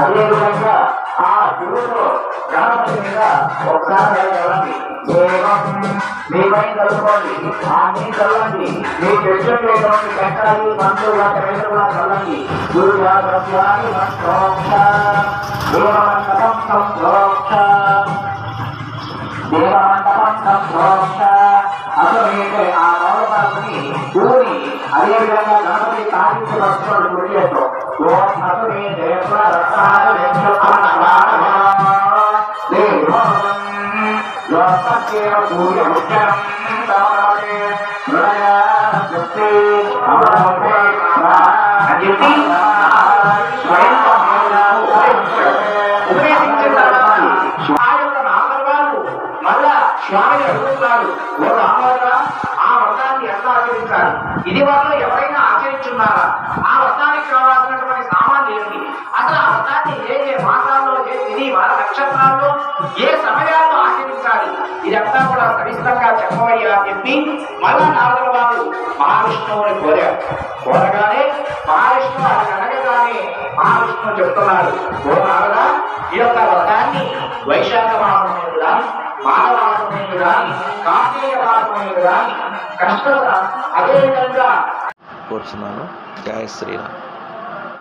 అదేవిధంగా ఆ గురువులో గణపతి మీద ఒకసారి వెళ్ళండి. మీ పైన కలుపుకోండి, ఆ మీ చల్లండి, మీ చెట్టు పెట్టాలి మంత్రులు రైతులు చల్లండి. గురు అసలు ఆ మౌలపాలని ఊరి అదేవిధంగా గణపతి కార్మిక పక్షులు గురి చేస్తాం. మళ్ళా స్వామిని అడుగుతున్నాడు, ఓ రామవారా ఆ వ్రతాన్ని ఎట్లా ఆచరించాలి? ఇది వాళ్ళు ఎవరైనా ఆచరించున్నారా? ఆ వ్రతానికి కావాల్సినటువంటి సామాన్లు ఏంటి? అసలు ఆ వ్రతాన్ని ఏ ఏ మాసాల్లో, ఏ తిథి వార నక్షత్రాల్లో, ఏ సమయాల్లో ఆచరించాలి? ఇదంతా కూడా సవిస్తరంగా చెప్పవయ్యా అని చెప్పి మళ్ళా నారదుల వారు మహావిష్ణువుని కోరారు. కోరగానే మహావిష్ణువు అది అనగానే మహావిష్ణువు చెప్తున్నాడు, ఓ నారద, ఈ యొక్క వ్రతాన్ని వైశాఖ మాసమైనది కానీ, మాఘమాసమైనది కానీ, కార్తీక మాసమైనది కానీ కష్టత అదేవిధంగా కోరుచున్నాను. జయ శ్రీరామ్.